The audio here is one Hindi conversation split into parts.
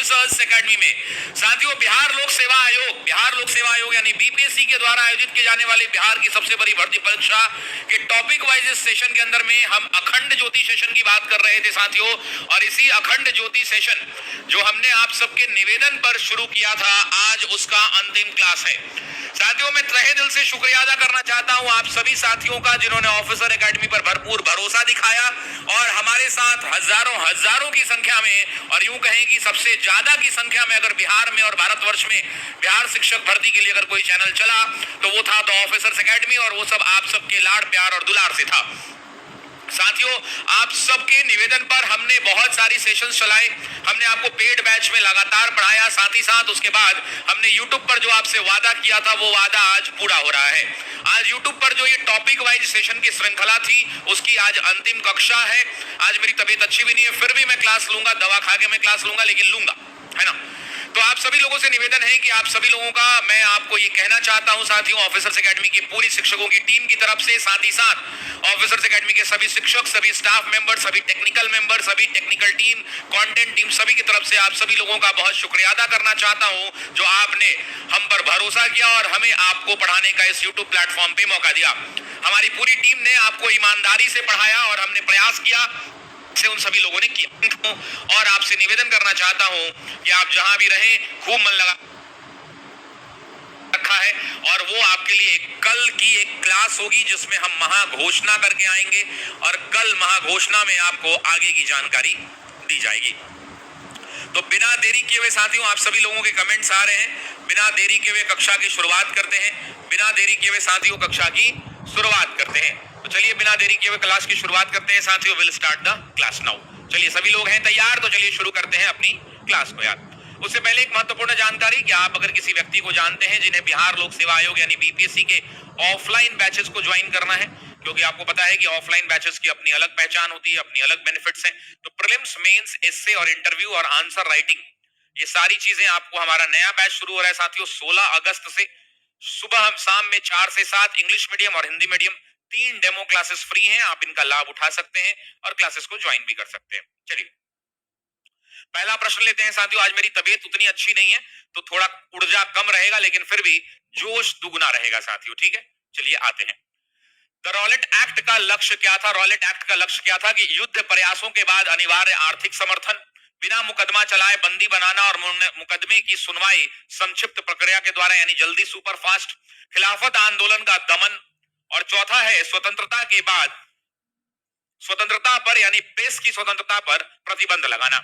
ऑफिसर्स एकेडमी में। साथियों, बिहार लोक सेवा आयोग यानी बीपीएससी के द्वारा आयोजित किए जाने वाले बिहार की सबसे बड़ी भर्ती परीक्षा के टॉपिक वाइज सेशन के अंदर में हम अखंड ज्योति सेशन की बात कर रहे थे साथियों। और इसी अखंड ज्योति सेशन जो हमने आप सबके निवेदन पर शुरू किया था, आज उसका अंतिम क्लास है। साथियों, मैं तहे दिल से शुक्रिया अदा करना चाहता हूं आप सभी साथियों का जिन्होंने ऑफिसर एकेडमी पर भरपूर भरोसा दिखाया और हमारे साथ हजारों की संख्या में, और यूं कहें कि सबसे ज्यादा की संख्या में अगर बिहार में और भारतवर्ष में बिहार शिक्षक भर्ती के लिए अगर कोई चैनल चला तो वो था द ऑफिसर्स एकेडमी, और वो सब आप सबके लाड़ प्यार और दुलार से था। साथियों, आप सबके निवेदन पर हमने बहुत सारी सेशंस चलाए, हमने आपको पेड बैच में लगातार पढ़ाया, साथ ही साथ उसके बाद हमने YouTube पर जो आपसे वादा किया था वो वादा आज पूरा हो रहा है। आज YouTube पर जो ये टॉपिक वाइज सेशन की श्रृंखला थी उसकी आज अंतिम कक्षा है। आज मेरी तबीयत अच्छी भी नहीं है, फिर भी मैं क्लास लूंगा, दवा खा के मैं क्लास लूंगा, लेकिन लूंगा, है ना। तो आप सभी लोगों से निवेदन है कि आप सभी लोगों का मैं आपको ये कहना चाहता हूं साथियों, ऑफिसर्स एकेडमी की पूरी शिक्षकों की टीम की तरफ से, साथ ही साथ ऑफिसर्स एकेडमी के सभी शिक्षक, सभी स्टाफ मेंबर, सभी टेक्निकल मेंबर, सभी टेक्निकल टीम, कंटेंट टीम, सभी की तरफ से आप सभी लोगों का बहुत शुक्रिया अदा करना चाहता हूं जो आपने हम पर भरोसा किया और हमें आपको पढ़ाने का इस यूट्यूब प्लेटफॉर्म पे मौका दिया। हमारी पूरी टीम ने आपको ईमानदारी से पढ़ाया और हमने प्रयास किया से उन सभी लोगों ने किया। और आपसे निवेदन करना चाहता हूं कि आप जहां भी रहें खूब मन लगा रखा है, और वो आपके लिए कल की एक क्लास होगी जिसमें हम महाघोषणा करके आएंगे और कल महाघोषणा में आपको आगे की जानकारी दी जाएगी। तो बिना देरी किए हुए साथियों, आप सभी लोगों के कमेंट्स आ रहे हैं, बिना देरी किए हुए कक्षा की शुरुआत करते हैं। बिना देरी किए हुए साथियों कक्षा की शुरुआत करते हैं। तो चलिए बिना देरी किए हुए क्लास की शुरुआत करते हैं साथियों। Will start the class now. चलिए सभी लोग हैं तैयार, तो चलिए शुरू करते हैं अपनी क्लास को। यार उससे पहले एक महत्वपूर्ण जानकारी कि आप अगर किसी व्यक्ति को जानते हैं जिन्हें बिहार लोक सेवा आयोग यानी बीपीएससी के ऑफलाइन बैचेस को ज्वाइन करना है, क्योंकि आपको पता है कि ऑफलाइन बैचेस की अपनी अलग पहचान होती है, अपनी अलग बेनिफिट्स हैं। तो प्रीलिम्स, मेंस, एस्से और इंटरव्यू और आंसर राइटिंग, ये सारी चीजें आपको हमारा नया बैच शुरू हो रहा है साथियों 16 अगस्त से। सुबह हम शाम में 4 से 7 इंग्लिश मीडियम और Hindi medium 3 demo classes free हैं, आप इनका लाभ उठा सकते हैं और क्लासेस को ज्वाइन भी कर सकते हैं। चलिए पहला प्रश्न लेते हैं साथियों। आज मेरी तबीयत उतनी अच्छी नहीं है तो थोड़ा ऊर्जा कम रहेगा, लेकिन फिर भी जोश दुगना रहेगा साथियों, ठीक है। चलिए आते हैं। द रॉलेट एक्ट का लक्ष्य क्या था? रॉलेट एक्ट का लक्ष्य क्या था कि युद्ध प्रयासों के बाद अनिवार्य आर्थिक समर्थन, बिना मुकदमा चलाए बंदी बनाना और मुकदमे की सुनवाई संक्षिप्त प्रक्रिया के द्वारा यानी जल्दी, सुपरफास्ट, खिलाफत आंदोलन का दमन, और चौथा है स्वतंत्रता के बाद स्वतंत्रता पर यानी प्रेस की स्वतंत्रता पर प्रतिबंध लगाना।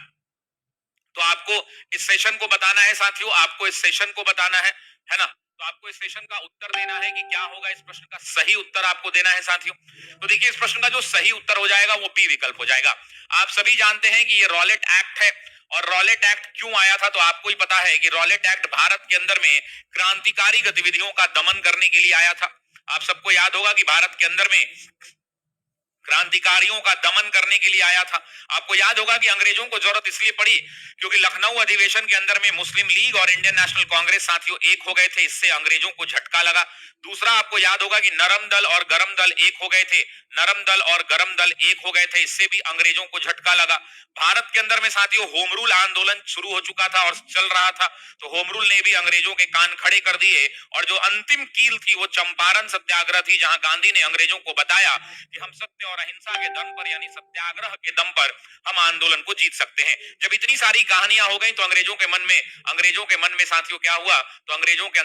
तो आपको इस सेशन को बताना है साथियों, आपको इस सेशन को बताना है ना। तो आपको इस सेशन का उत्तर देना है कि क्या होगा, इस प्रश्न का सही उत्तर आपको देना है साथियों। तो देखिए इस प्रश्न का जो सही उत्तर हो जाएगा वो बी विकल्प हो जाएगा। आप सभी जानते हैं कि ये रॉलेट एक्ट है, और रॉलेट एक्ट क्यों आया था तो आपको ही पता है कि रॉलेट एक्ट भारत के अंदर में क्रांतिकारी गतिविधियों का दमन करने के लिए आया था। आप सबको याद होगा कि भारत के अंदर में क्रांतिकारियों का दमन करने के लिए आया था। आपको याद होगा कि अंग्रेजों को जरूरत इसलिए पड़ी क्योंकि लखनऊ अधिवेशन के अंदर में मुस्लिम लीग और इंडियन नेशनल कांग्रेस साथियों एक हो गए थे, इससे अंग्रेजों को झटका लगा। दूसरा आपको याद होगा कि नरम दल और गरम दल एक हो गए थे, नरम दल और गरम दल एक हो गए थे, इससे भी अंग्रेजों को झटका लगा। भारत के अंदर में साथियों होम रूल आंदोलन शुरू हो चुका था और चल रहा था, तो होम रूल ने भी अंग्रेजों के कान खड़े कर दिए। और जो अंतिम कील थी वो चंपारण सत्याग्रह थी, जहां गांधी ने अंग्रेजों को बताया कि हम सत्य और अहिंसा के दम पर यानी सत्याग्रह के दम पर हम आंदोलन को जीत सकते हैं। जब इतनी सारी कहानियां हो गई तो अंग्रेजों के मन में साथियों क्या हुआ, तो अंग्रेजों के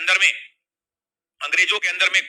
अंदर में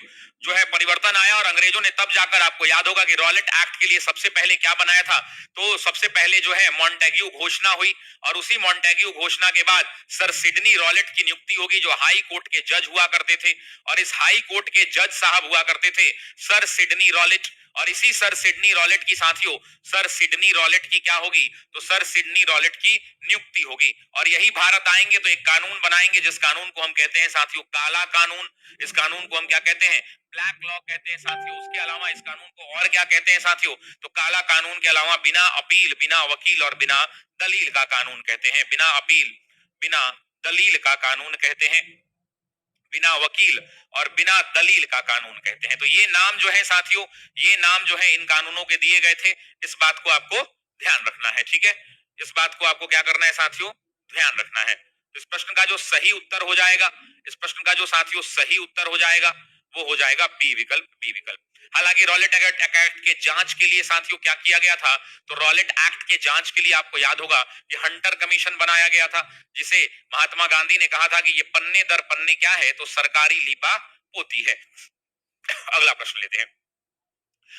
जो है परिवर्तन आया, और अंग्रेजों ने तब जाकर, आपको याद होगा कि रॉलेट एक्ट के लिए सबसे पहले क्या बनाया था, तो सबसे पहले जो है मॉन्टेग्यू घोषणा हुई, और उसी मॉन्टेग्यू घोषणा के बाद सर सिडनी रॉलेट की नियुक्ति होगी जो हाई कोर्ट के जज हुआ करते थे, और इस हाई कोर्ट के जज साहब हुआ करते थे सर सिडनी रॉलेट। और इसी सर सिडनी रॉलेट की साथियों, सर सिडनी रॉलेट की क्या होगी, तो सर सिडनी रॉलेट की नियुक्ति होगी, और यही भारत आएंगे तो एक कानून बनाएंगे जिस कानून को हम कहते हैं साथियों काला कानून। इस कानून को हम क्या कहते हैं, ब्लैक लॉ कहते हैं साथियों। उसके अलावा इस कानून को और क्या कहते हैं साथियों, तो काला कानून के अलावा बिना अपील, बिना वकील और बिना दलील का कानून कहते हैं। बिना अपील, बिना दलील का कानून कहते हैं, बिना वकील और बिना दलील का कानून कहते हैं। तो ये नाम जो है साथियों, ये नाम जो है इन कानूनों के दिए गए थे, इस बात को आपको ध्यान रखना है, ठीक है। इस बात को आपको क्या करना है साथियों, ध्यान रखना है। इस प्रश्न का जो सही उत्तर हो जाएगा, इस प्रश्न का जो साथियों सही उत्तर हो जाएगा वो हो जाएगा बी विकल्प, बी विकल्प। हालांकि रॉलेट एक्ट के जांच के लिए साथियों क्या किया गया था, तो रॉलेट एक्ट के जांच के लिए आपको याद होगा कि हंटर कमीशन बनाया गया था, जिसे महात्मा गांधी ने कहा था कि ये पन्ने दर पन्ने क्या है, तो सरकारी लीपा पोती है। अगला प्रश्न लेते हैं।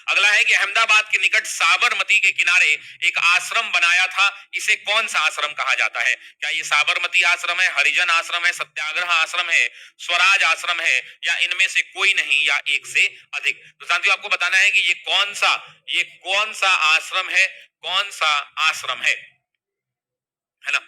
अगला है कि अहमदाबाद के निकट साबरमती के किनारे एक आश्रम बनाया था, इसे कौन सा आश्रम कहा जाता है? क्या ये साबरमती आश्रम है, हरिजन आश्रम है, सत्याग्रह आश्रम है, स्वराज आश्रम है, या इनमें से कोई नहीं, या एक से अधिक? तो साथियों आपको बताना है कि ये कौन सा आश्रम है, कौन सा आश्रम है ना?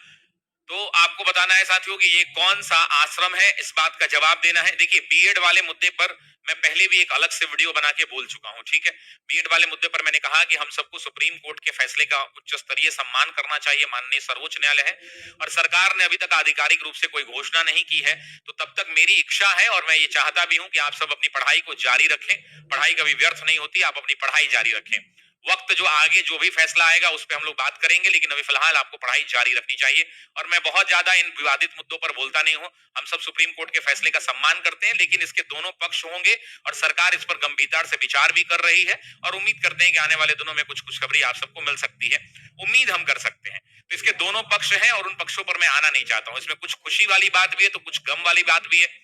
तो आपको बताना है साथियों कि ये कौन सा आश्रम है, इस बात का जवाब देना है। देखिए बीएड वाले मुद्दे पर मैं पहले भी एक अलग से वीडियो बना के बोल चुका हूं, ठीक है। बीएड वाले मुद्दे पर मैंने कहा कि हम सबको सुप्रीम कोर्ट के फैसले का उच्च स्तरीय सम्मान करना चाहिए, माननीय सर्वोच्च न्यायालय है, और सरकार ने अभी तक आधिकारिक रूप से कोई घोषणा नहीं की है। तो तब तक मेरी इच्छा है और मैं ये चाहता भी हूं कि आप सब अपनी पढ़ाई को जारी रखें। पढ़ाई कभी व्यर्थ नहीं होती, आप अपनी पढ़ाई जारी रखें। वक्त जो आगे जो भी फैसला आएगा उस पर हम लोग बात करेंगे, लेकिन अभी फिलहाल आपको पढ़ाई जारी रखनी चाहिए। और मैं बहुत ज्यादा इन विवादित मुद्दों पर बोलता नहीं हूं। हम सब सुप्रीम कोर्ट के फैसले का सम्मान करते हैं, लेकिन इसके दोनों पक्ष होंगे और सरकार इस पर गंभीरता से विचार भी कर रही है, और उम्मीद करते हैं कि आने वाले दिनों में कुछ खुशखबरी आप सबको मिल सकती है। उम्मीद हम कर सकते हैं। तो इसके दोनों पक्ष हैं और उन पक्षों पर मैं आना नहीं चाहता हूं। इसमें कुछ खुशी वाली बात भी है तो कुछ गम वाली बात भी है।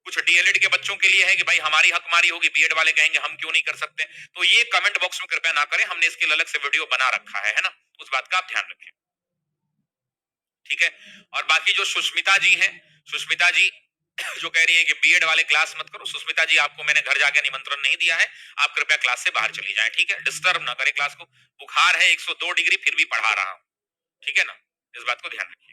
कुछ डीएलएड के बच्चों के लिए है कि भाई हमारी हकमारी होगी, बीएड वाले कहेंगे हम क्यों नहीं कर सकते। तो ये कमेंट बॉक्स में कृपया ना करें, हमने इसके लिए अलग से वीडियो बना रखा है ना, उस बात का आप ध्यान रखें, ठीक है। और बाकी जो सुष्मिता जी हैं, सुष्मिता जी जो कह रही हैं कि बीएड वाले क्लास मत करो, सुष्मिता जी आपको मैंने घर जाके निमंत्रण नहीं दिया है, आप कृपया क्लास से बाहर चली जाएं, ठीक है। डिस्टर्ब ना करें क्लास को। बुखार है 102 डिग्री फिर भी पढ़ा रहा हूं, ठीक है ना, इस बात को ध्यान रखिए।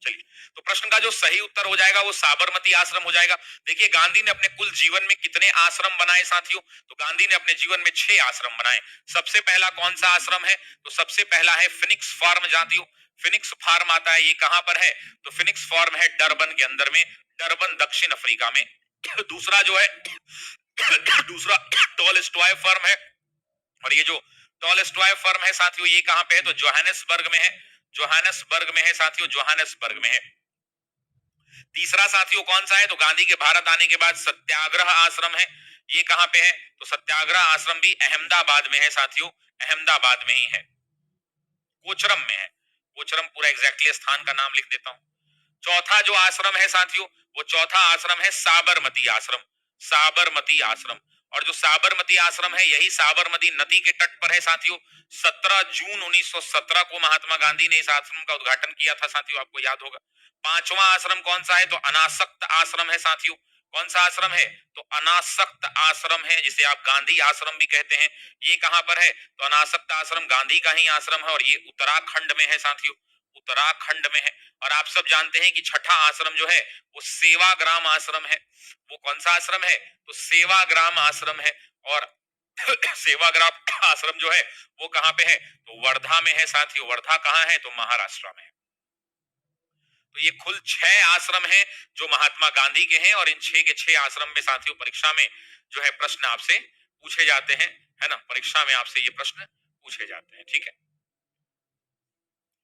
चलिए, तो प्रश्न का जो सही उत्तर हो जाएगा वो साबरमती आश्रम हो जाएगा। देखिए गांधी ने अपने कुल जीवन में कितने आश्रम बनाए साथियों, तो गांधी ने अपने जीवन में 6 आश्रम बनाए। सबसे पहला कौन सा आश्रम है, तो सबसे पहला है फिनिक्स फार्म साथियों। फिनिक्स फार्म आता है, ये कहां पर है, तो फिनिक्स फार्म है डरबन के अंदर में, डरबन दक्षिण अफ्रीका में। दूसरा जो है दूसरा टॉलस्टॉय फर्म है, और ये जो टॉलस्टॉय फर्म है साथियों ये कहां पे है, तो जोहानेसबर्ग में है, जोहानेसबर्ग में है साथियों, जोहानेसबर्ग में है। तीसरा साथियों कौन सा है, तो गांधी के भारत आने के बाद सत्याग्रह आश्रम है, ये कहां पे है, तो सत्याग्रह आश्रम भी अहमदाबाद में है साथियों, अहमदाबाद में ही है, कोचरम में है। कोचरम पूरा एग्जैक्टली स्थान का नाम लिख देता हूं। चौथा जो आश्रम है साथियों, वो चौथा आश्रम है साबरमती आश्रम, साबरमती आश्रम। और जो साबरमती आश्रम है यही साबरमती नदी के तट पर है साथियों। 17 जून 1917 को महात्मा गांधी ने इस आश्रम का उद्घाटन किया था साथियों, आपको याद होगा। पांचवा आश्रम कौन सा है, तो अनासक्त आश्रम है साथियों। कौन सा आश्रम है, तो अनासक्त आश्रम है, जिसे आप गांधी आश्रम भी कहते हैं। ये कहां पर है, तो अनासक्त आश्रम गांधी का ही आश्रम है, और ये उत्तराखंड में है साथियों, उत्तराखंड में है। और आप सब जानते हैं कि छठा आश्रम जो है वो सेवाग्राम आश्रम है। वो कौन सा आश्रम है, तो सेवाग्राम आश्रम है। और सेवाग्राम आश्रम जो है वो कहां पे है, तो वर्धा में है साथियों। वर्धा कहां है, तो महाराष्ट्र में है। तो ये कुल 6 आश्रम हैं जो महात्मा गांधी के हैं, और इन 6 के 6 आश्रम में साथियों परीक्षा में जो है प्रश्न आपसे पूछे जाते हैं, है ना, परीक्षा में आपसे ये प्रश्न पूछे जाते हैं, ठीक है।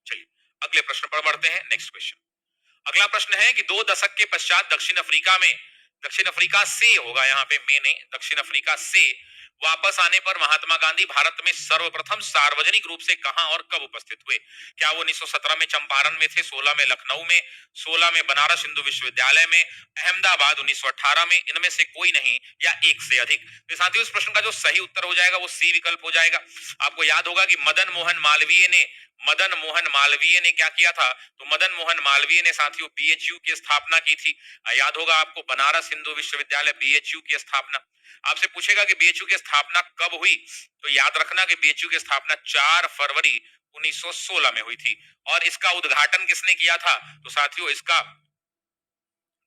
चलिए अगले प्रश्न पर बढ़ते हैं, नेक्स्ट क्वेश्चन। अगला प्रश्न है कि 2 दशक के पश्चात दक्षिण अफ्रीका से होगा, यहाँ पे में नहीं, दक्षिण अफ्रीका से वापस आने पर महात्मा गांधी भारत में सर्वप्रथम सार्वजनिक रूप से कहां और कब उपस्थित हुए? क्या वो 1917 में चंपारण में थे, 16 में लखनऊ में, 16 में बनारस हिंदू विश्वविद्यालय में, अहमदाबाद 1918 में, इनमें से कोई नहीं, या एक से अधिक? तो साथियों इस प्रश्न का जो सही उत्तर हो जाएगा वो सी विकल्प हो जाएगा। आपको याद होगा कि मदन मोहन मालवीय ने क्या किया था, तो मदन मोहन मालवीय ने साथियों बीएचयू की स्थापना की थी। याद होगा आपको, बनारस हिंदू विश्वविद्यालय, बीएचयू की स्थापना। आपसे पूछेगा कि बीएचयू की स्थापना कब हुई, तो याद रखना कि बीएचयू की स्थापना 4 फरवरी 1916 में हुई थी। और इसका उद्घाटन किसने किया था, तो साथियों इसका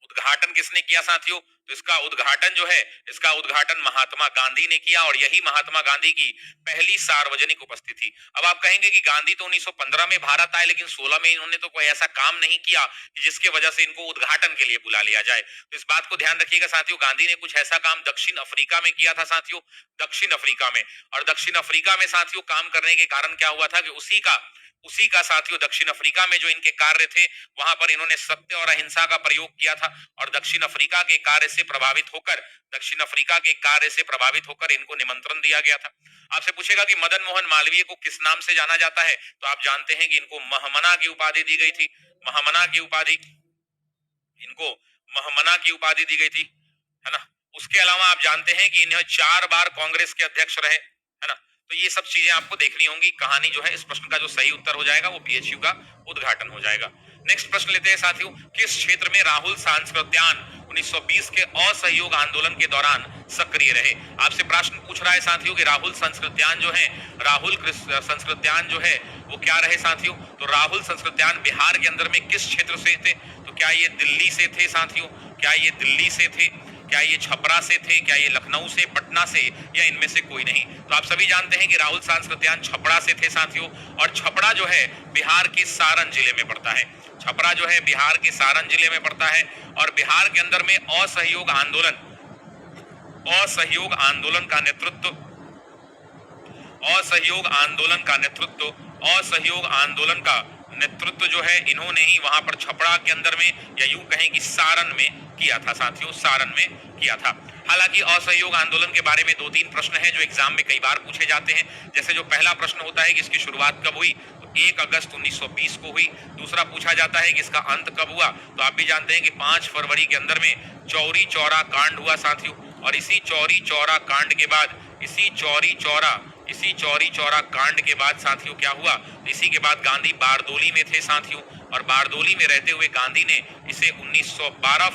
उद्घाटन किसने किया साथियों, तो इसका उद्घाटन जो है, इसका उद्घाटन महात्मा गांधी ने किया, और यही महात्मा गांधी की पहली सार्वजनिक उपस्थिति। अब आप कहेंगे कि गांधी तो 1915 में भारत आए, लेकिन 16 में इन्होंने तो कोई ऐसा काम नहीं किया कि जिसके वजह से इनको उद्घाटन के लिए बुला लिया जाए। तो इस बात को ध्यान रखिएगा साथियों, गांधी ने कुछ ऐसा काम दक्षिण अफ्रीका में किया था साथियों, दक्षिण अफ्रीका में। और दक्षिण अफ्रीका में साथियों काम करने के कारण क्या हुआ था कि उसी का उसी का साथियों दक्षिण अफ्रीका में जो इनके कार्य थे वहां पर इन्होंने सत्य और अहिंसा का प्रयोग किया था और दक्षिण अफ्रीका के कार्य से प्रभावित होकर इनको निमंत्रण दिया गया था। आपसे पूछेगा कि मदन मोहन मालवीय को किस नाम से जाना जाता है, तो आप जानते हैं कि इनको महमना की उपाधि दी गई थी। महमना की उपाधि, इनको महमना की उपाधि दी गई थी, है ना। उसके अलावा आप जानते हैं कि इन्हें 4 बार कांग्रेस के अध्यक्ष रहे, है ना। तो ये सब चीजें आपको देखनी होंगी। कहानी जो है, इस प्रश्न का जो सही उत्तर हो जाएगा वो बीएचयू का उद्घाटन हो जाएगा। नेक्स्ट प्रश्न लेते हैं साथियों, किस क्षेत्र में राहुल सांस्कृत्यान 1920 के असहयोग आंदोलन के दौरान सक्रिय रहे। आपसे प्रश्न पूछ रहा है साथियों कि राहुल संस्कृत्यान जो है वो क्या रहे साथियों। तो राहुल संस्कृत्यान बिहार के अंदर में किस क्षेत्र से थे, तो क्या ये दिल्ली से थे साथियों, क्या ये दिल्ली से थे, क्या ये छपरा से थे, क्या ये लखनऊ से, पटना से, या इनमें से कोई नहीं। तो आप सभी जानते हैं कि राहुल सांस्कृत्यान छपरा से थे साथियों, और छपरा जो है बिहार के सारण जिले में पड़ता है। छपरा जो है बिहार के सारण जिले में पड़ता है। और बिहार के अंदर में असहयोग आंदोलन का नेतृत्व जो है इन्होंने ही वहां पर छपरा के अंदर में, या यूं कहें कि सारण में किया था साथियों, सारण में किया था। हालांकि असहयोग आंदोलन के बारे में 2-3 प्रश्न हैं जो एग्जाम में कई बार पूछे जाते हैं। जैसे जो पहला प्रश्न होता है कि इसकी शुरुआत कब हुई, तो 1 अगस्त 1920 को हुई। दूसरा पूछा जाता है कि इसका अंत कब हुआ, तो आप भी जानते हैं कि 5 फरवरी के अंदर में चौरी चौरा कांड हुआ साथियों। और इसी चौरी चौरा कांड के बाद साथियों क्या हुआ, इसी के बाद गांधी बारदोली में थे साथियों। और बारदोली में रहते हुए गांधी ने इसे 12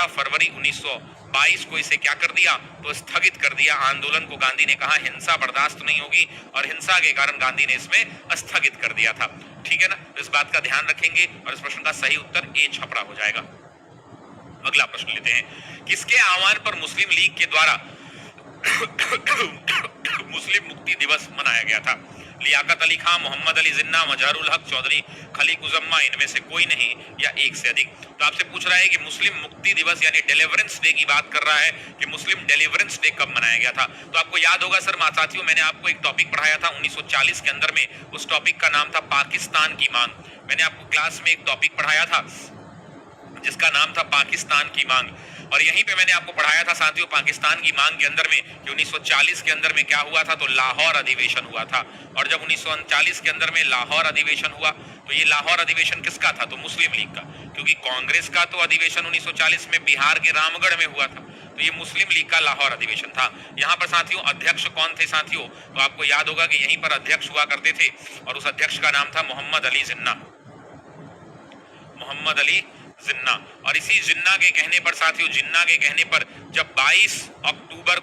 फरवरी 1922 को इसे क्या कर दिया, तो स्थगित कर दिया। आंदोलन को गांधी ने कहा हिंसा बर्दाश्त नहीं होगी, और हिंसा के कारण गांधी ने इसमें स्थगित कर दिया था। ठीक है ना, तो इस बात का ध्यान रखेंगे और इस प्रश्न का सही उत्तर ए छपरा हो जाएगा। अगला प्रश्न लेते हैं, किसके आह्वान पर मुस्लिम लीग के द्वारा मुस्लिम मुक्ति दिवस मनाया गया था। लियाकत अली खां, मोहम्मद अली जिन्ना, मजहरुल हक चौधरी, खलीक उजम्मा, इनमें से कोई नहीं या एक से अधिक। तो आपसे पूछ रहा है कि मुस्लिम मुक्ति दिवस यानी डिलीवरेंस डे की बात कर रहा है कि मुस्लिम डिलीवरेंस डे कब मनाया गया था। तो आपको याद होगा सर साथियों, मैंने आपको एक टॉपिक पढ़ाया था 1940 के अंदर में, उस टॉपिक का नाम था पाकिस्तान की मांग। मैंने आपको क्लास में एक टॉपिक पढ़ाया था जिसका नाम था पाकिस्तान की मांग, और यहीं पे मैंने आपको पढ़ाया था साथियों पाकिस्तान की मांग के अंदर में कि 1940 के अंदर में क्या हुआ था, तो लाहौर अधिवेशन हुआ था। और जब 1939 के अंदर में लाहौर अधिवेशन हुआ, तो ये लाहौर अधिवेशन किसका था, तो मुस्लिम लीग का, क्योंकि कांग्रेस का तो अधिवेशन 1940 में बिहार के रामगढ़ में हुआ था, तो ये मुस्लिम लीग का लाहौर अधिवेशन था। यहाँ पर साथियों अध्यक्ष कौन थे साथियों, तो आपको याद होगा कि यहीं पर अध्यक्ष हुआ करते थे, और उस अध्यक्ष का नाम था मोहम्मद अली जिन्ना। और इसी जिन्ना के कहने पर साथियों, जब 22 अक्टूबर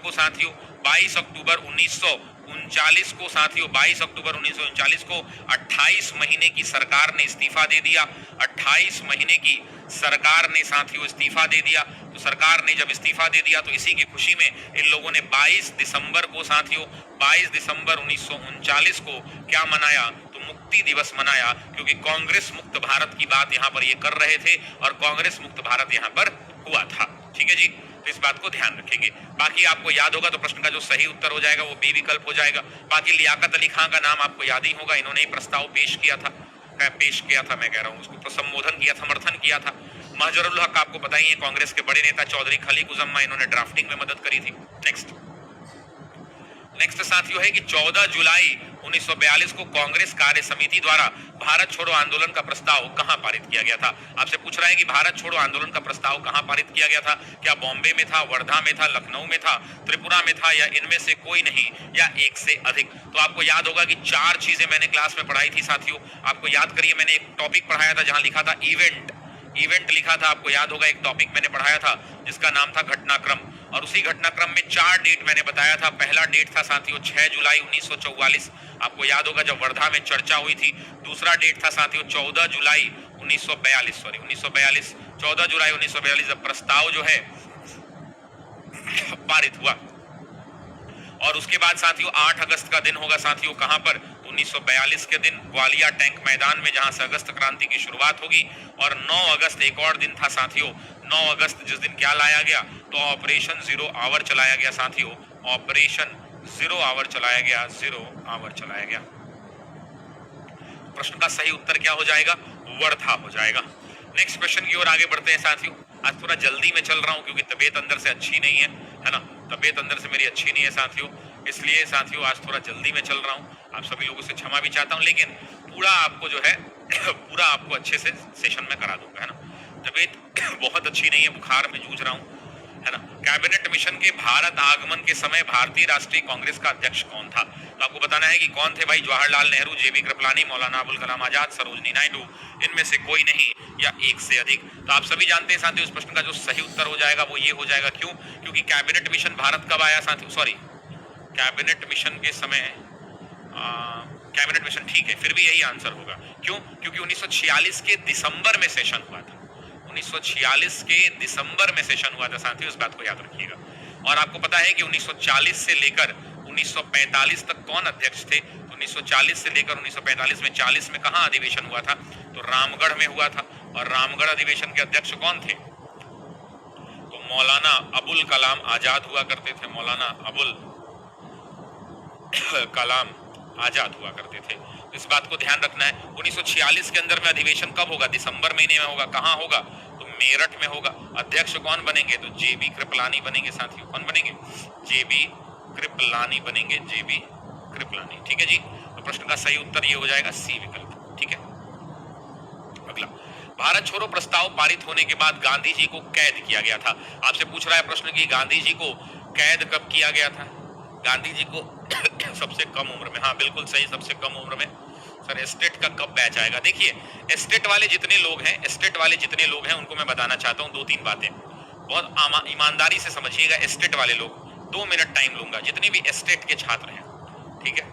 1939 को साथियों 22 अक्टूबर 1939 को 28 महीने की सरकार ने इस्तीफा दे दिया। 28 महीने की सरकार ने साथियों इस्तीफा दे दिया। तो सरकार ने जब इस्तीफा दे दिया तो इसी की खुशी में इन लोगों ने 22 दिसंबर को साथियों 22 दिसंबर 1939 को क्या मनाया, तो मुक्ति दिवस मनाया, क्योंकि कांग्रेस मुक्त भारत की बात यहाँ पर ये कर रहे थे और कांग्रेस मुक्त भारत यहाँ पर हुआ था। ठीक है जी, तो इस बात को ध्यान रखेंगे। बाकी आपको याद होगा तो प्रश्न का जो सही उत्तर हो जाएगा वो बी विकल्प हो जाएगा। बाकी लियाकत अली खां का नाम आपको याद ही होगा, इन्होंने प्रस्ताव पेश किया था, मैं कह रहा हूँ उसको संबोधन किया, समर्थन किया था। महजरुल हक आपको पता ही है, कांग्रेस के बड़े नेता चौधरी खलीक उजम्मा, इन्होंने ड्राफ्टिंग में मदद करी थी। नेक्स्ट साथियों है कि 14 जुलाई 1942 को कांग्रेस कार्य समिति द्वारा भारत छोड़ो आंदोलन का प्रस्ताव कहां पारित किया गया था। आपसे पूछ रहा है कि भारत छोड़ो आंदोलन का प्रस्ताव कहां पारित किया गया था, क्या बॉम्बे में था, वर्धा में था, लखनऊ में था, त्रिपुरा में था, या इनमें से कोई नहीं या एक से अधिक। तो आपको याद होगा कि 4 चीजें मैंने क्लास में पढ़ाई थी साथियों। आपको याद करिए, मैंने एक टॉपिक पढ़ाया था जहां लिखा था इवेंट लिखा था। आपको याद होगा एक टॉपिक मैंने पढ़ाया था जिसका नाम था घटनाक्रम, और उसी घटनाक्रम में 4 डेट मैंने बताया था। पहला डेट था साथियों 6 जुलाई 1944, आपको याद होगा जब वर्धा में चर्चा हुई थी। दूसरा डेट था साथियों 14 जुलाई 1942 14 जुलाई 1942 जब प्रस्ताव जो है पारित हुआ। और उसके बाद साथियों 8 अगस्त का दिन होगा साथियों, कहां पर, 1942 के दिन ग्वालियर टैंक मैदान में, जहां से अगस्त क्रांति की शुरुआत होगी। और 9 अगस्त एक और दिन था साथियों, 9 अगस्त जिस दिन क्या लाया गया, तो ऑपरेशन 0 आवर चलाया गया साथियों। ऑपरेशन 0 आवर चलाया गया, 0 आवर चलाया गया। प्रश्न का सही उत्तर क्या हो जाएगा? वर्धा हो जाएगा। नेक्स्ट क्वेश्चन की ओर आगे बढ़ते हैं साथियों। आज थोड़ा जल्दी में चल रहा हूं क्योंकि तबीयत अंदर से अच्छी नहीं है ना, तबीयत अंदर से मेरी अच्छी नहीं है साथियों, इसलिए साथियों आज थोड़ा जल्दी में चल रहा हूं। आप सभी लोगों से क्षमा भी चाहता हूं, लेकिन पूरा आपको जो है पूरा आपको अच्छे से सेशन में करा दूंगा, है ना। तबीयत बहुत अच्छी नहीं है, बुखार में जूझ रहा हूं, है ना। कैबिनेट मिशन के भारत आगमन के समय भारतीय राष्ट्रीय कांग्रेस का अध्यक्ष कौन था? तो आपको बताना है कि कौन थे भाई। जवाहरलाल नेहरू, जेबी कृपलानी, मौलाना अबुल कलाम आजाद, सरोजनी नायडू, इनमें से कोई नहीं या एक से अधिक। तो आप सभी जानते हैं साथियों, इस प्रश्न का जो सही उत्तर हो जाएगा वो ये हो जाएगा। क्यों? क्योंकि कैबिनेट मिशन भारत कब आया साथियों? सॉरी, कैबिनेट मिशन के समय कैबिनेट मिशन, ठीक है, फिर भी यही आंसर होगा। क्यों? क्योंकि 1946 के दिसंबर में सेशन हुआ था। 1946 के दिसंबर में सेशन हुआ था साथियों, इस बात को याद रखिएगा। और आपको पता है कि 1940 से लेकर 1945 तक कौन अध्यक्ष थे? तो 1940 से लेकर 1945 में 40 में कहां अधिवेशन हुआ था? तो रामगढ़ में हुआ था। और रामगढ़ अधिवेशन के अध्यक्ष कौन थे? तो मौलाना अबुल कलाम आजाद हुआ करते थे। मौलाना अबुल कलाम आजाद हुआ करते थे। इस बात को ध्यान रखना है। 1946 के अंदर में अधिवेशन कब होगा? दिसंबर महीने में होगा। कहां होगा? तो मेरठ में होगा। अध्यक्ष कौन बनेंगे? तो जेबी कृपलानी बनेंगे साथियों। कौन बनेंगे? जेबी कृपलानी बनेंगे, जेबी कृपलानी। ठीक है जी। तो प्रश्न का सही उत्तर ये हो जाएगा सी विकल्प। ठीक है। अगला, भारत छोड़ो प्रस्ताव पारित होने के बाद गांधी जी को कैद किया गया था। आपसे पूछ रहा है प्रश्न की गांधी जी को कैद कब किया गया था? गांधी जी को सबसे कम उम्र में, हाँ बिल्कुल सही, सबसे कम उम्र में। सर एस्टेट का कब बैच आएगा? देखिए, एस्टेट वाले जितने लोग हैं, एस्टेट वाले जितने लोग हैं उनको मैं बताना चाहता हूँ दो तीन बातें, बहुत ईमानदारी से समझिएगा। एस्टेट वाले लोग, 2 मिनट टाइम लूंगा, जितने भी एस्टेट के छात्र हैं, ठीक है।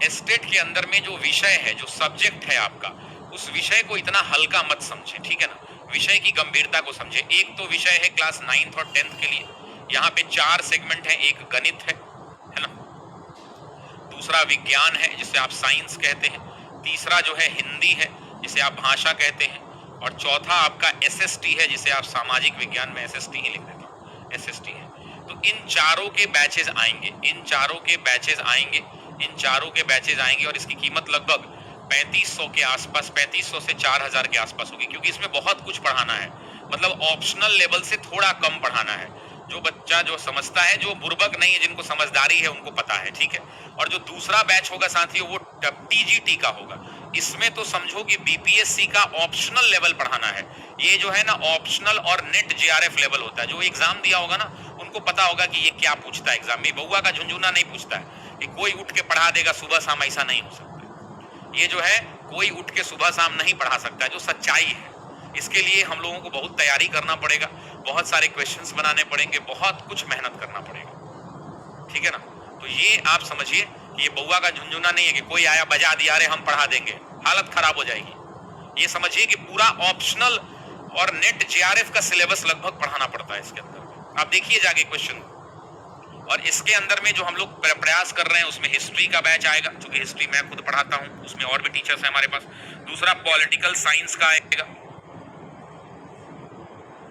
एस्टेट के अंदर में जो विषय है, जो सब्जेक्ट है आपका, उस विषय को इतना हल्का मत समझे, ठीक है ना। विषय की गंभीरता को समझे। एक तो विषय है क्लास 9th और 10th के लिए, यहाँ पे 4 सेगमेंट है। एक गणित है ना, दूसरा विज्ञान है जिसे आप साइंस कहते हैं, तीसरा जो है हिंदी है जिसे आप भाषा कहते हैं, और चौथा आपका एसएसटी है जिसे आप सामाजिक विज्ञान में एसएसटी ही लिख देते हैं, एसएसटी है। तो इन चारों के बैचेज आएंगे, इन चारों के बैचेज आएंगे, इन चारों के बैचेज आएंगे, और इसकी कीमत लगभग 3500 के आसपास, 3500 से 4000 के आसपास होगी, क्योंकि इसमें बहुत कुछ पढ़ाना है। मतलब ऑप्शनल लेवल से थोड़ा कम पढ़ाना है। जो बच्चा जो समझता है, जो बुर्बक नहीं है, जिनको समझदारी है, उनको पता है, ठीक है। और जो दूसरा बैच होगा साथियों वो टीजीटी का होगा। इसमें तो समझो कि बीपीएससी का ऑप्शनल लेवल पढ़ाना है। ये जो है ना ऑप्शनल और नेट जेआरएफ लेवल होता है। जो एग्जाम दिया होगा ना उनको पता होगा कि ये क्या पूछता है एग्जाम में। बउआ का झुंझुना नहीं पूछता है कि कोई उठ के पढ़ा देगा सुबह शाम, ऐसा नहीं हो सकता। ये जो है कोई उठ के सुबह शाम नहीं पढ़ा सकता है, जो सच्चाई है। इसके लिए हम लोगों को बहुत तैयारी करना पड़ेगा, बहुत सारे क्वेश्चंस बनाने पड़ेंगे, बहुत कुछ मेहनत करना पड़ेगा, ठीक है ना। तो ये आप समझिए कि ये बउआ का झुंझुना नहीं है कि कोई आया बजा दिया रे हम पढ़ा देंगे, हालत खराब हो जाएगी। ये समझिए कि पूरा ऑप्शनल और नेट जेआरएफ का सिलेबस लगभग पढ़ाना पड़ता है इसके अंदर। आप देखिए जाके क्वेश्चन। और इसके अंदर में जो हम लोग प्रयास कर रहे हैं उसमें हिस्ट्री का बैच आएगा, क्योंकि हिस्ट्री मैं खुद पढ़ाता हूं, उसमें और भी टीचर्स हैं हमारे पास। दूसरा पॉलिटिकल साइंस का आएगा,